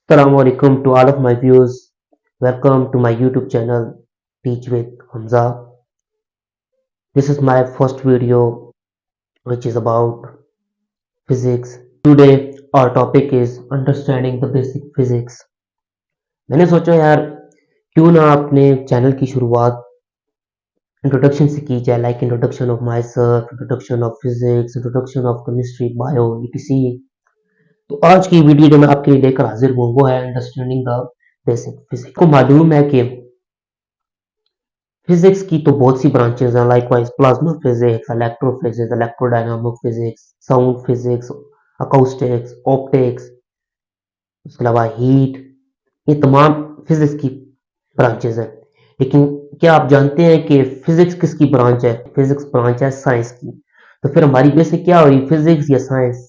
Assalamu alaikum to all of my viewers. Welcome to my YouTube channel Teach with Hamza. This is my first video which is about physics. Today our topic is understanding the basic physics. मैंने सोचा यार क्यों ना अपने channel की शुरुआत introduction से की जाए, like introduction of my self, introduction of physics, introduction of chemistry, bio, etc. तो आज की वीडियो जो मैं आपके लिए लेकर हाजिर हूँ वो है अंडरस्टैंडिंग द बेसिक फिजिक्स। को मालूम है कि फिजिक्स की तो बहुत सी ब्रांचेस हैं, likewise plasma physics, electrophysics, electrodynamic physics, sound physics, acoustics, optics, उसके अलावा हीट, ये तमाम फिजिक्स की ब्रांचेस हैं। लेकिन क्या आप जानते हैं कि फिजिक्स किसकी ब्रांच है? फिजिक्स ब्रांच है साइंस की। तो फिर हमारी बेसिक क्या हुई, फिजिक्स या साइंस?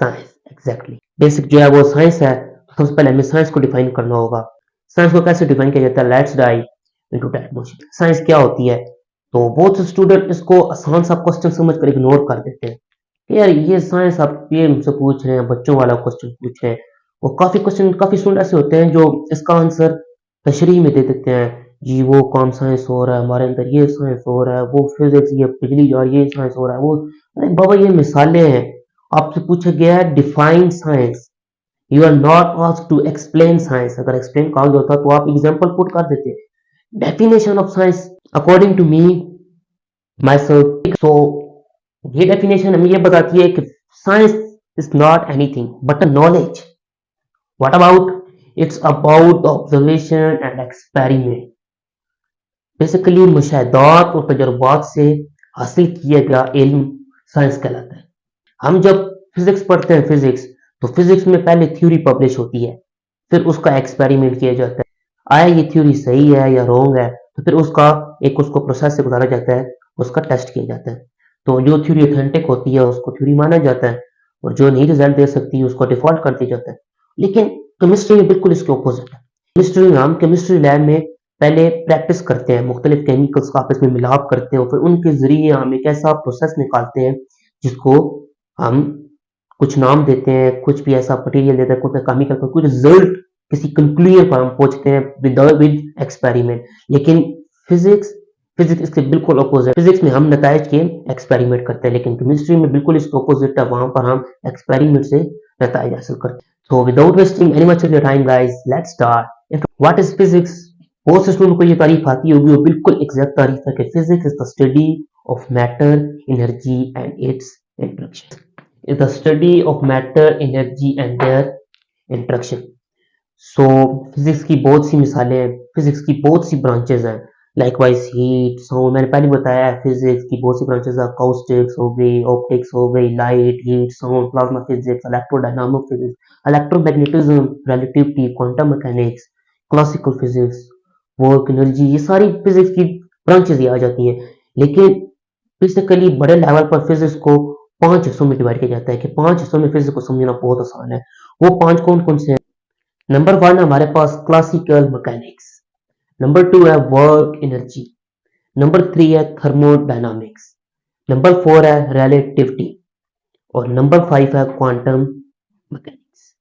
Science, exactly. बेसिक जो है वो साइंस है। तो सबसे पहले हमें साइंस को डिफाइन करना होगा। साइंस को कैसे डिफाइन किया जाता है? Let's dive into that motion. Science क्या होती है? तो बहुत से स्टूडेंट इसको आसान सा क्वेश्चन समझकर इग्नोर कर देते हैं कि यार ये साइंस, आप ये मुझसे पूछ रहे हैं, बच्चों वाला क्वेश्चन पूछ रहे हैं। और काफी स्टूडेंट ऐसे होते हैं जो इसका आंसर तशरीह में दे देते हैं, जी वो कौन साइंस हो रहा है, हमारे अंदर ये साइंस हो रहा है, वो फिजिक्स, ये बिजली और ये साइंस हो रहा है, वो। अरे बाबा ये मिसालें हैं। आपसे पूछा गया है define science, you are not asked to explain science. अगर एक्सप्लेन कहा गया होता तो आप एग्जाम्पल पुट कर देते। Definition of science according to me myself, so ये डेफिनेशन हमें ये बताती है कि science is not anything but a knowledge. What about? It's about observation and experiment. Basically मुशाहदात और तजुर्बात से हासिल किया गया इल्म साइंस कहलाता है। हम जब फिजिक्स पढ़ते हैं, फिजिक्स, तो फिजिक्स में पहले थ्योरी पब्लिश होती है, फिर उसका एक्सपेरिमेंट किया जाता है। आया ये थ्योरी सही है या रॉन्ग है, तो फिर उसको प्रोसेस से गुजारा जाता है, उसका टेस्ट किया जाता है। तो जो थ्योरी ऑथेंटिक होती है उसको थ्योरी माना जाता है, और जो नहीं रिजल्ट दे सकती उसको डिफॉल्ट कर दिया जाता है। लेकिन केमिस्ट्री में बिल्कुल इसके ऑपोजिट है। केमिस्ट्री में हम केमिस्ट्री लैब में पहले प्रैक्टिस करते हैं, मुख्तलिफ केमिकल्स का आपस में मिलाप करते हैं, और फिर उनके जरिए हम एक ऐसा प्रोसेस निकालते हैं जिसको हम कुछ नाम देते हैं, कुछ भी ऐसा मटेरियल देते हैं, कुछ केमिकल का कुछ रिजल्ट, किसी कंक्लूजन पर हम पहुंचते हैं विद एक्सपेरिमेंट। लेकिन फिजिक्स फिजिक्स इसके बिल्कुल अपोजिट। फिजिक्स में हम नताइज के एक्सपेरिमेंट करते हैं, लेकिन केमिस्ट्री में बिल्कुल इसके अपोजिट है, वहां पर हम एक्सपेरिमेंट से नताइज हासिल करते हैं। So without wasting any much of your time guys, let's start. What is physics? बहुत से स्टूडेंट को ये तारीफ आती होगी, वो बिल्कुल एग्जैक्ट तारीफ है कि physics is the study of matter, energy and it's interaction. is the study of matter, energy and their interaction. So physics की बहुत सी मिसालें हैं, फिजिक्स की बहुत सी ब्रांचेस हैं, लाइकवाइज हीट, साउंड, मैंने पहले बताया है फिजिक्स की बहुत सी ब्रांचेस हैं, अकाउस्टिक्स हो गई, ऑप्टिक्स हो गई, light, heat, sound, plasma physics, electrodynamic physics, electromagnetism, relativity, quantum mechanics, classical physics, work, energy, ये सारी फिजिक्स की ब्रांचेस ही आ जाती है। लेकिन बेसिकली बड़े लेवल पर फिजिक्स को 5 हिस्सों में डिवाइड किया जाता है कि 5 हिस्सों में फिजिक्स को समझना बहुत आसान है। वो 5 कौन कौन से हैं? नंबर 1 है हमारे पास क्लासिकल मैकेनिक्स, नंबर 2 है वर्क एनर्जी, नंबर 3 है थर्मोडायनामिक्स, नंबर 4 है रिलेटिविटी, और नंबर 5 है क्वांटम मैकेनिक्स।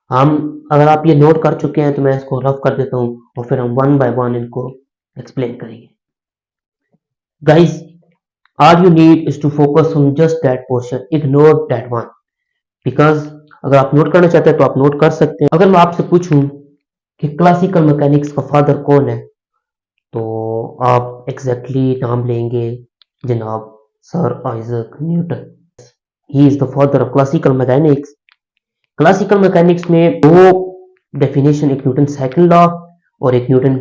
हम अगर आप ये नोट कर चुके हैं तो मैं इसको रफ कर देता हूँ, और फिर हम वन बाय वन इनको एक्सप्लेन करेंगे। Guys, all you need is to focus on just that portion, ignore that one, because अगर आप नोट करना चाहते हैं तो आप नोट कर सकते हैं। अगर मैं आपसे पूछूं कि क्लासिकल मैकेनिक्स का फादर कौन है, तो आप एग्जैक्टली नाम लेंगे जनाब sir Isaac Newton. He is the father of classical mechanics. Classical mechanics में दो डेफिनेशन, एक न्यूटन सेकंड लॉ और एक न्यूटन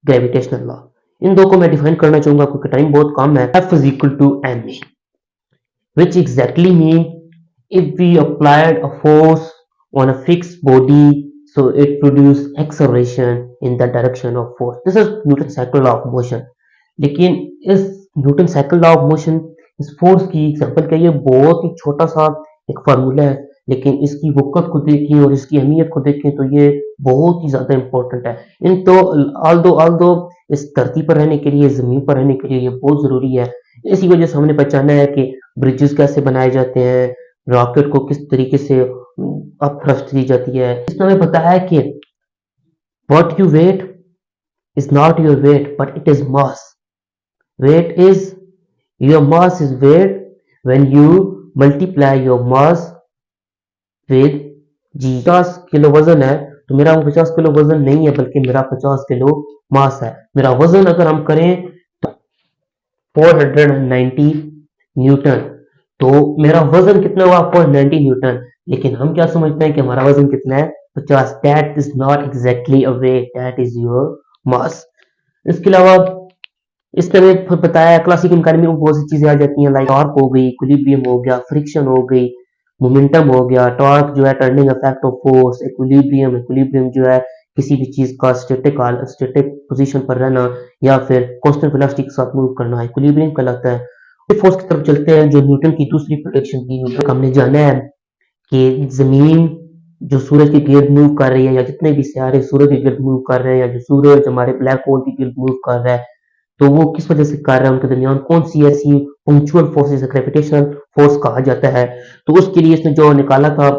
ग्रेविटेशनल लॉ। इन दो को मैं डिफाइन करना चाहूंगा क्योंकि टाइम बहुत कम है। F is equal to ma, which exactly mean if we applied a force on a fixed body, so it produce acceleration in the direction of force. This is Newton cycle law of motion. लेकिन इस Newton cycle law of motion, इस force की example क्या, ये बहुत ही छोटा सा एक फार्मूला है, लेकिन इसकी वक़्त को देखें और इसकी अहमियत को देखें तो ये बहुत ही ज्यादा इंपॉर्टेंट है। इन तो ऑल्दो इस धरती पर रहने के लिए, जमीन पर रहने के लिए ये बहुत जरूरी है। इसी वजह से हमने पहचाना है कि ब्रिजेस कैसे बनाए जाते हैं, रॉकेट को किस तरीके से अप थ्रस्ट दी जाती है। इसमें हमें पता है कि what you weight is not your weight but it is mass. Weight is your mass is weight when you multiply your mass with G. 50 kilo वजन है तो मेरा वो 50 किलो वजन नहीं है बल्कि मेरा 50 किलो मास है। मेरा वजन अगर हम करें 490 न्यूटन, तो मेरा वजन कितना हुआ 490 न्यूटन। लेकिन हम क्या समझते हैं कि हमारा वजन कितना है 50। That is not exactly a weight, that is your mass. इसके अलावा इसमें हमें बताया क्लासिकल मैकेनिक्स में बहुत सी चीजें आ जाती हैं, लाइक टॉर्क हो गई, इक्विलिब्रियम हो गया, फ्रिक्शन हो गई, मोमेंटम हो गया। टॉर्क जो है turning effect of force, equilibrium equilibrium जो है किसी भी चीज का स्टैटिक पोजीशन पर रहना या फिर कांस्टेंट वेलोसिटी के साथ मूव करना इक्विलिब्रियम कहलाता है। फोर्स की तरफ चलते हैं जो न्यूटन की दूसरी प्रोडक्शन की। न्यूटन हमने जाना है कि जमीन जो सूरज की गिर्द मूव कर रही है या जितने भी सितारे सूरज की गिर्द मूव कर रहे हैं या जो सूरज हमारे ब्लैक होल की गिर्द मूव कर रहा है, तो वो किस वजह से कर रहा है, उनके दरमियान कौन सी ऐसी पंक्चुअल फोर्सेस ग्रेविटेशनल फोर्स कहा जाता है। तो उसके लिए इसने जो निकाला था,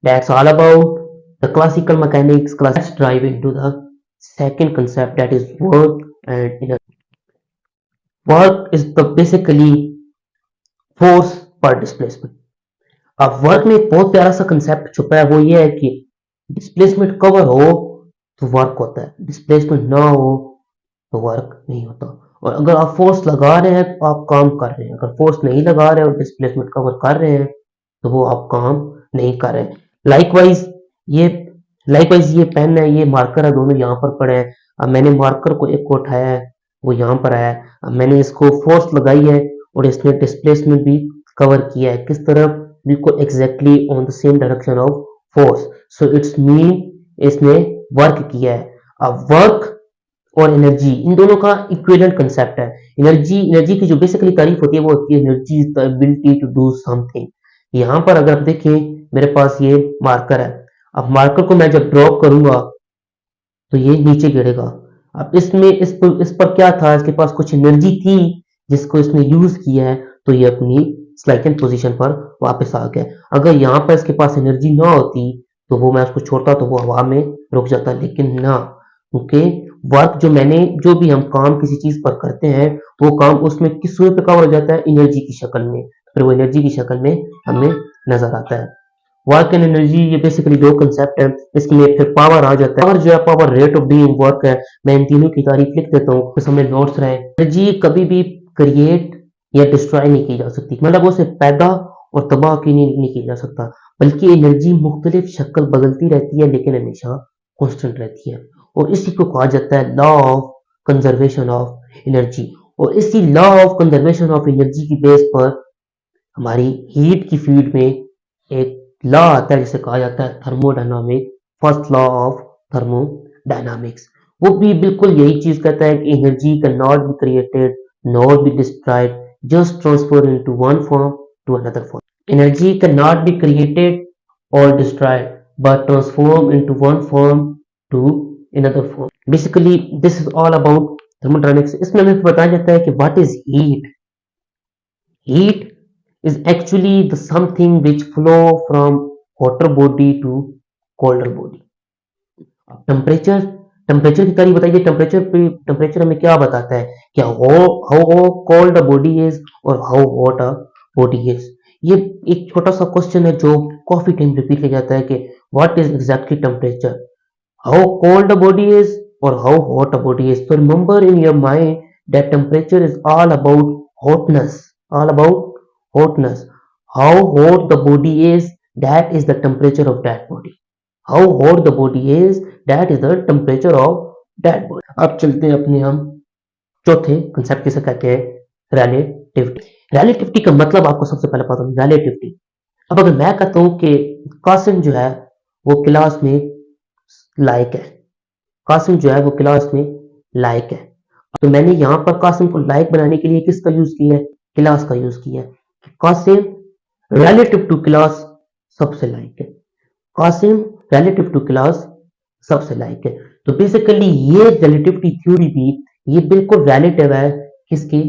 that's all about the classical mechanics class drive into the second concept that is work and energy. Work is the basically force per displacement. अब वर्क में एक बहुत प्यारा सा कंसेप्ट छुपा है, वो ये है कि डिस्प्लेसमेंट कवर हो तो वर्क होता है, डिस्प्लेसमेंट ना हो तो वर्क नहीं होता। और अगर आप फोर्स लगा रहे हैं तो आप काम कर रहे हैं, अगर फोर्स नहीं लगा रहे और डिस्प्लेसमेंट कवर कर रहे हैं तो वो आप काम नहीं कर रहे हैं। लाइकवाइज ये लाइकवाइज ये पेन है, ये मार्कर है, दोनों यहाँ पर पड़े हैं। अब मैंने मार्कर को एक को उठाया है, वो यहाँ पर आया है। अब मैंने इसको फोर्स लगाई है और इसने डिस्प्लेसमेंट भी कवर किया है। किस तरफ, बिल्कुल exactly on the same direction of force. So it's mean इसने वर्क किया है। अब वर्क और एनर्जी इन दोनों का इक्विवेलेंट कंसेप्ट है। एनर्जी की जो बेसिकली तारीफ होती है वो होती है energy is the ability to do something. यहाँ पर अगर आप देखें मेरे पास ये मार्कर है, अब मार्कर को मैं जब ड्रॉप करूंगा तो ये नीचे गिरेगा। अब इसमें इस पर क्या था, इसके पास कुछ एनर्जी थी जिसको इसने यूज किया है तो ये अपनी स्लाइडिंग पोजीशन पर वापस आ गया। अगर यहाँ पर इसके पास एनर्जी ना होती तो वो मैं उसको छोड़ता तो वो हवा में रुक जाता, लेकिन ना, क्योंकि वर्क जो भी हम काम किसी चीज पर करते हैं वो काम उसमें किस सूरत में कवर हो जाता है, एनर्जी की शक्ल में, फिर वो एनर्जी की शक्ल में हमें नजर आता है। वर्क एंड एनर्जी ये बेसिकली दो कंसेप्ट है। इसमें फिर पावर आ जाता है। पावर जो है power rate of doing work है। मैं इन तीनों की तारीफ लिख देता हूँ, फिर हमें नोट्स रहे। एनर्जी कभी भी क्रिएट या डिस्ट्रॉय नहीं की जा सकती, मतलब उसे पैदा और तबाह की नहीं की जा सकता, बल्कि एनर्जी मुख्तलिफ शक्ल बदलती रहती है लेकिन हमेशा कांस्टेंट रहती है। और इसी को कहा जाता है law of conservation of energy. और इसी law of conservation of energy की बेस पर हमारी हीट की फील्ड में एक लॉ आता है जिसे कहा जाता है thermodynamic, first law of thermodynamics. वो भी बिल्कुल यही चीज कहता है कि energy can not be created not be destroyed, just transfer into one form to another form. Energy can not be created और destroyed but transform into one form to another form. Basically, this is all about thermodynamics. इसमें हमें बताया जाता है कि what is heat? Heat is actually the something which flow from hotter body to colder body. Temperature की तारीफ बताइए। Temperature हमें क्या बताता है, क्या how cold a body is और how hot a body is. ये एक छोटा सा क्वेश्चन है जो काफी टाइम रिपीट किया जाता है कि what is exactly temperature, how cold a body is और how hot a body is. तो remember in your mind that temperature is all about hotness, all about hotness. How hot the body is, that is the temperature of that body. How hot the body is, that is the temperature of that body. अब चलते हैं अपने हम चौथे concept जिसे कहते हैं relativity. Relativity का मतलब आपको सबसे पहले पता है, रिलेटिविटी। अब अगर मैं कहता हूं कि कासिम जो है वो क्लास में लायक है, कासिम जो है वो क्लास में लायक है, तो मैंने यहां पर कासिम को लायक बनाने के लिए किसका यूज किया है, क्लास का यूज किया है। कासिम रिलेटिव टू क्लास सबसे लायक है, कासिम रिलेटिव टू क्लास सबसे लायक है। तो बेसिकली ये रिलेटिविटी थ्योरी भी ये बिल्कुल रिलेटिव है किसकी,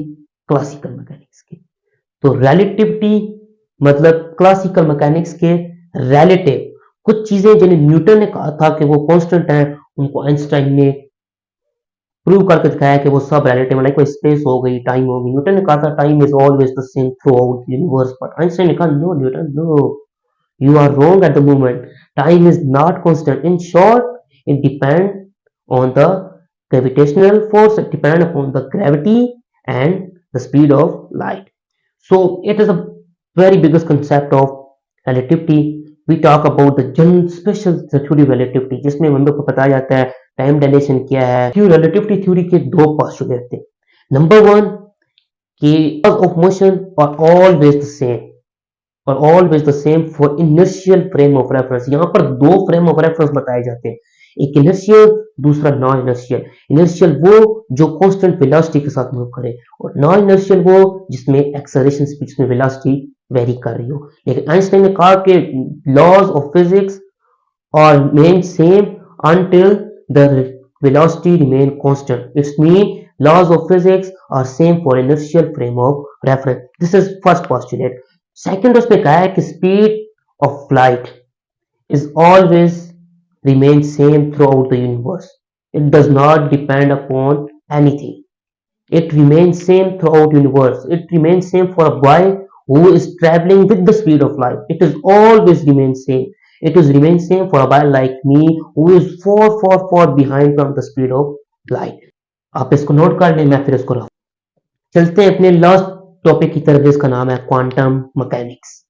क्लासिकल मैकेनिक्स की। तो रिलेटिविटी मतलब क्लासिकल मैकेनिक्स के रिलेटिव। कुछ चीजें जिन्हें न्यूटन ने कहा था कि वो कांस्टेंट है, उनको आइंस्टाइन ने प्रूव करके दिखाया कि वो सब रिलेटिव है। लाइक कोई स्पेस हो गई, टाइम हो गई। न्यूटन ने कहा था time is always the same through universe, but Einstein ने कहा no Newton, no, you are wrong at the moment. Time is not constant. In short, it depends on the gravitational force, it depends upon the gravity and the speed of light. So it is a very biggest concept of relativity. We talk about the general special theory of relativity, जिसमें हम लोग को बताया जाता है time dilation क्या है। Relativity theory के दो पोस्टुलेट थे। नंबर वन कि laws of motion are always the same और always the same for inertial frame of reference. यहाँ पर दो फ्रेम ऑफ रेफरेंस बताए जाते हैं, एक इनर्शियल, दूसरा नॉन इनर्शियल। इनर्शियल वो जो कांस्टेंट वेलोसिटी के साथ मूव करे, और नॉन इनर्शियल वो जिसमें एक्सेलरेशन स्पीड में वेलोसिटी वेरी कर रही हो। लेकिन आइंस्टाइन ने कहा कि laws of physics are remain same until the velocity remain constant. It means laws of physics are same for inertial frame of reference. This is first postulate. Second उसमें कहा है कि speed of light is always remain same throughout the universe. It does not depend upon anything. It remains same throughout universe. It remains same for a boy who is traveling with the speed of light. It is always remain same. It is remain same for a boy like me who is far behind from the speed of light. आप इसको note कर लें, मैं फिर इसको रखूं। चलते हैं अपने लास्ट टॉपिक की तरफ, जिसका नाम है quantum mechanics.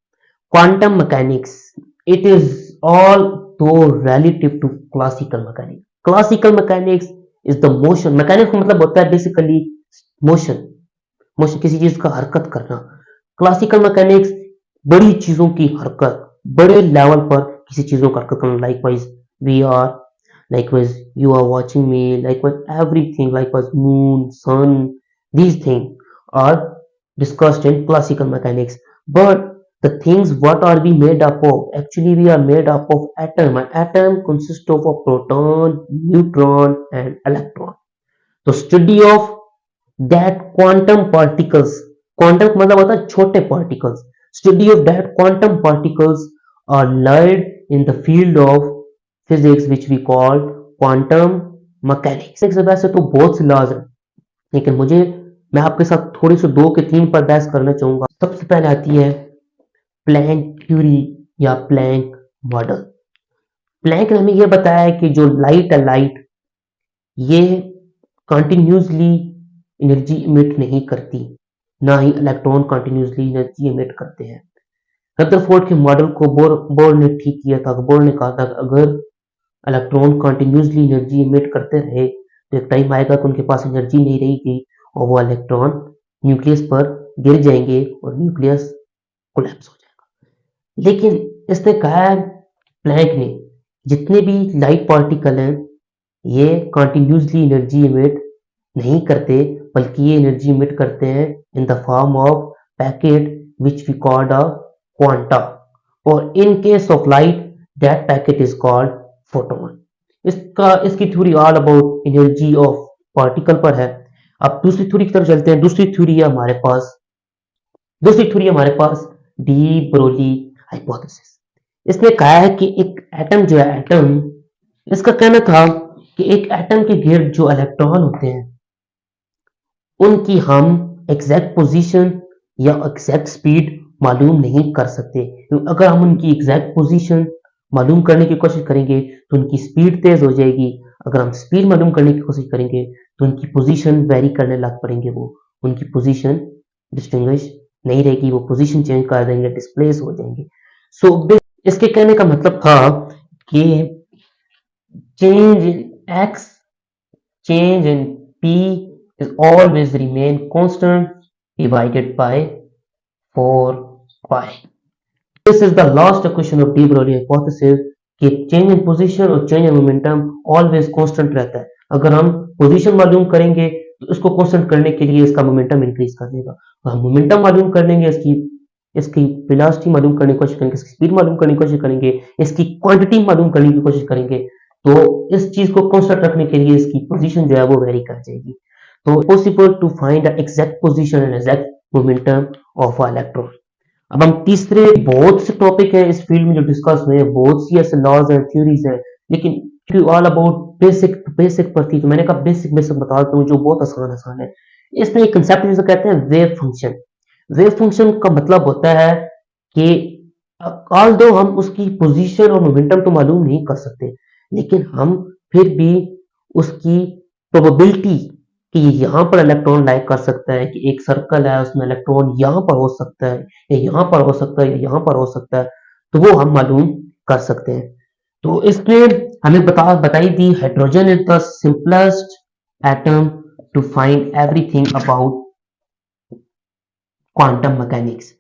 Quantum mechanics, it is all though relative to classical mechanics. Classical mechanics is the motion. Mechanics का मतलब होता है बेसिकली मोशन, मोशन किसी चीज का हरकत करना। क्लासिकल मैकेनिक्स बड़ी चीजों की हरकत, बड़े लेवल पर किसी चीजों का हरकत करना। Likewise we are, likewise you are watching me, likewise everything, likewise moon, sun, these things are discussed in classical mechanics. But the things what are we made up of? Actually we are made up of atom. An atom consists of a proton, neutron and electron. So study of that quantum particles, quantum मतलब होता है छोटे particles, study of that quantum particles are laid in the field of physics which we call quantum mechanics. वैसे तो बहुत से laws हैं, लेकिन मैं आपके साथ थोड़ी सी दो के तीन पर बहस करना चाहूंगा। सबसे पहले आती है प्लैंक थ्योरी या प्लैंक मॉडल। प्लैंक ने हमें यह बताया है कि जो लाइट है, लाइट ये कंटिन्यूसली एनर्जी इमिट नहीं करती, ना ही इलेक्ट्रॉन कंटिन्यूसली एनर्जी इमिट करते हैं। रदरफोर्ड के मॉडल को बोर ने ठीक किया था। बोर ने कहा था कि अगर इलेक्ट्रॉन कंटिन्यूसली एनर्जी इमिट करते रहे तो एक टाइम आएगा कि उनके पास एनर्जी नहीं रहेगी और वो इलेक्ट्रॉन न्यूक्लियस पर गिर जाएंगे और न्यूक्लियस कोलैप्स हो जाएगा। लेकिन इसने कहा है प्लैंक ने, जितने भी लाइट पार्टिकल हैं ये कंटिन्यूसली एनर्जी इमिट नहीं करते, बल्कि ये एनर्जी इमिट करते हैं in the form of packet which we called a quanta, और in case of light that packet is called photon. इसकी theory all about energy of particle पर है। अब दूसरी थ्योरी की तरफ चलते हैं। दूसरी थ्योरी है हमारे पास डी ब्रोली हाइपोथेसिस। इसने कहा है कि एक एटम जो है, एटम, इसका कहना था कि एक एटम के गिर्द जो इलेक्ट्रॉन होते हैं उनकी हम एग्जैक्ट पोजीशन या एग्जैक्ट स्पीड मालूम नहीं कर सकते। अगर हम उनकी एग्जैक्ट पोजीशन मालूम करने की कोशिश करेंगे तो उनकी स्पीड तेज हो जाएगी। अगर हम स्पीड मालूम करने की कोशिश करेंगे तो उनकी पोजीशन वेरी करने लग पड़ेंगे, वो उनकी पोजीशन डिस्टिंग्विश नहीं रहेगी, वो पोजीशन चेंज कर देंगे, डिस्प्लेस हो जाएंगे। सो इसके कहने का मतलब था कि change in x, change in p is always remain constant divided by 4 pi. This is the last equation of de Broglie hypothesis कि change in position और change in momentum always constant रहता है। अगर हम position मालूम करेंगे तो इसको constant करने के लिए इसका momentum increase कर देगा, और हम momentum मालूम कर लेंगे, इसकी velocity मालूम करने की कोशिश करेंगे, इसकी speed मालूम करने की कोशिश करेंगे, इसकी quantity मालूम करने की कोशिश करेंगे, तो इस चीज को कांस्टेंट रखने के लिए इसकी पोजीशन जो है वो वेरी कर जाएगी। तो possible to find the exact position and exact momentum of a electron. अब हम तीसरे, बहुत से टॉपिक है इस फील्ड में जो डिस्कस हुए हैं, बहुत सी ऐसे लॉज एंड थ्योरीज है, लेकिन ऑल अबाउट बेसिक बेसिक पर थी, तो मैंने कहा बेसिक बेसिक बता देता हूँ जो बहुत आसान आसान है। इसमें एक कंसेप्ट जिसे कहते हैं वेव फंक्शन। वेव फंक्शन का मतलब होता है कि ऑल दो हम उसकी पोजीशन और मोमेंटम तो मालूम नहीं कर सकते, लेकिन हम फिर भी उसकी प्रोबेबिलिटी कि यहाँ पर इलेक्ट्रॉन लाइक कर सकता है, कि एक सर्कल है उसमें इलेक्ट्रॉन यहाँ पर हो सकता है या यहाँ पर हो सकता है या यहाँ पर हो सकता है, तो वो हम मालूम कर सकते हैं। तो इसमें हमें बताई थी hydrogen is the simplest atom to find everything about quantum mechanics.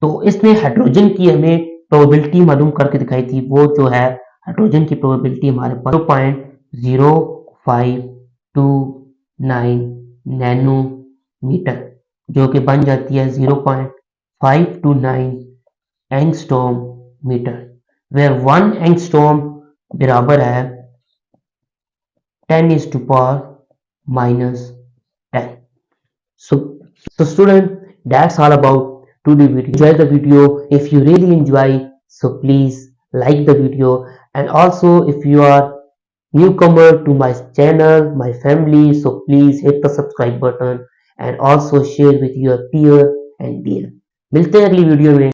तो इसने हाइड्रोजन की हमें प्रोबेबिलिटी मालूम करके दिखाई थी, वो जो है हाइड्रोजन की प्रोबेबिलिटी हमारे पास 0.0529 नैनोमीटर, जो कि बन जाती है 0.529 एंगस्ट्रॉम मीटर, where 1 एंगस्ट्रॉम बराबर है 10 is to power minus 10. So student, that's all about today video. Enjoy the video. If you really enjoy, so please like the video, and also if you are newcomer to my channel, my family, so please hit the subscribe button and also share with your peer and dear. मिलते हैं अगली video में।